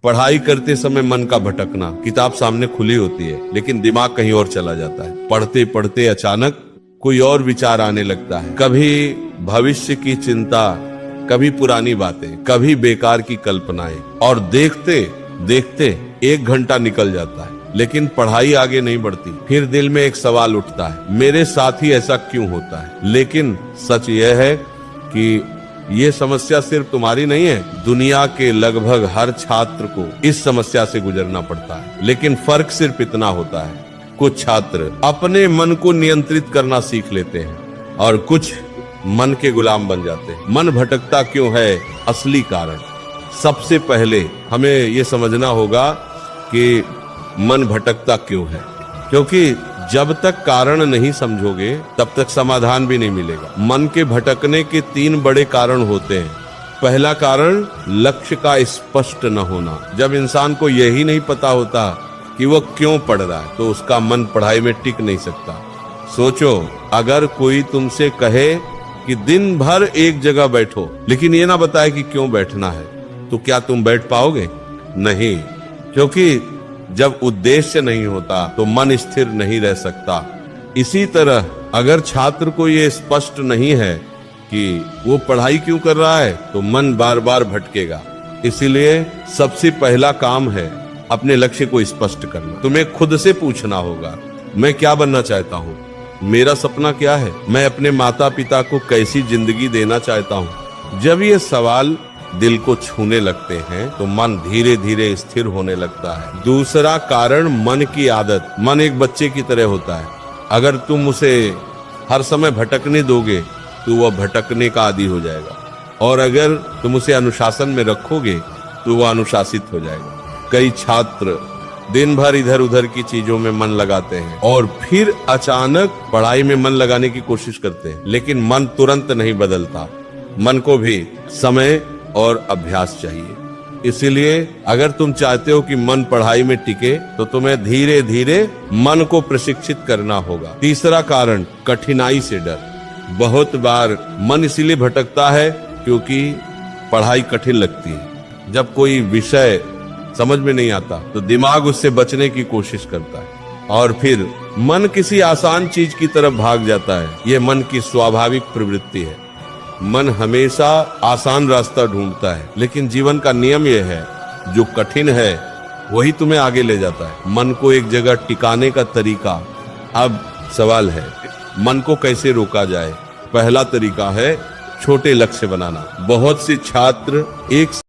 पढ़ाई करते समय मन का भटकना, किताब सामने खुली होती है लेकिन दिमाग कहीं और चला जाता है। पढ़ते पढ़ते अचानक कोई और विचार आने लगता है, कभी भविष्य की चिंता, कभी पुरानी बातें, कभी बेकार की कल्पनाएं, और देखते देखते 1 घंटा निकल जाता है लेकिन पढ़ाई आगे नहीं बढ़ती। फिर दिल में एक सवाल उठता है, मेरे साथ ही ऐसा क्यों होता है? लेकिन सच यह है कि ये समस्या सिर्फ तुम्हारी नहीं है, दुनिया के लगभग हर छात्र को इस समस्या से गुजरना पड़ता है। लेकिन फर्क सिर्फ इतना होता है, कुछ छात्र अपने मन को नियंत्रित करना सीख लेते हैं और कुछ मन के गुलाम बन जाते हैं। मन भटकता क्यों है? असली कारण सबसे पहले हमें ये समझना होगा कि मन भटकता क्यों है, क्योंकि जब तक कारण नहीं समझोगे तब तक समाधान भी नहीं मिलेगा। मन के भटकने के 3 बड़े कारण होते हैं। पहला कारण लक्ष्य का स्पष्ट न होना। जब इंसान को यही नहीं पता होता कि वो क्यों पढ़ रहा है तो उसका मन पढ़ाई में टिक नहीं सकता। सोचो, अगर कोई तुमसे कहे कि दिन भर एक जगह बैठो लेकिन ये ना बताए कि क्यों बैठना है, तो क्या तुम बैठ पाओगे? नहीं, क्योंकि जब उद्देश्य नहीं होता तो मन स्थिर नहीं रह सकता। इसी तरह अगर छात्र को ये स्पष्ट नहीं है कि वो पढ़ाई क्यों कर रहा है तो मन बार बार भटकेगा। इसीलिए सबसे पहला काम है अपने लक्ष्य को स्पष्ट करना। तुम्हें खुद से पूछना होगा, मैं क्या बनना चाहता हूँ? मेरा सपना क्या है? मैं अपने माता पिता को कैसी जिंदगी देना चाहता हूँ? जब ये सवाल दिल को छूने लगते हैं तो मन धीरे धीरे स्थिर होने लगता है। दूसरा कारण मन की आदत। मन एक बच्चे की तरह होता है, अगर तुम उसे हर समय भटकने दोगे तो वह भटकने का आदी हो जाएगा, और अगर तुम उसे अनुशासन में रखोगे तो वह अनुशासित हो जाएगा। कई छात्र दिन भर इधर उधर की चीजों में मन लगाते हैं और फिर अचानक पढ़ाई में मन लगाने की कोशिश करते हैं, लेकिन मन तुरंत नहीं बदलता। मन को भी समय और अभ्यास चाहिए। इसीलिए अगर तुम चाहते हो कि मन पढ़ाई में टिके तो तुम्हें धीरे धीरे मन को प्रशिक्षित करना होगा। तीसरा कारण कठिनाई से डर। बहुत बार मन इसीलिए भटकता है क्योंकि पढ़ाई कठिन लगती है। जब कोई विषय समझ में नहीं आता तो दिमाग उससे बचने की कोशिश करता है और फिर मन किसी आसान चीज की तरफ भाग जाता है। यह मन की स्वाभाविक प्रवृत्ति है। मन हमेशा आसान रास्ता ढूंढता है, लेकिन जीवन का नियम यह है, जो कठिन है वही तुम्हें आगे ले जाता है। मन को एक जगह टिकाने का तरीका। अब सवाल है, मन को कैसे रोका जाए? पहला तरीका है छोटे लक्ष्य बनाना। बहुत से छात्र एक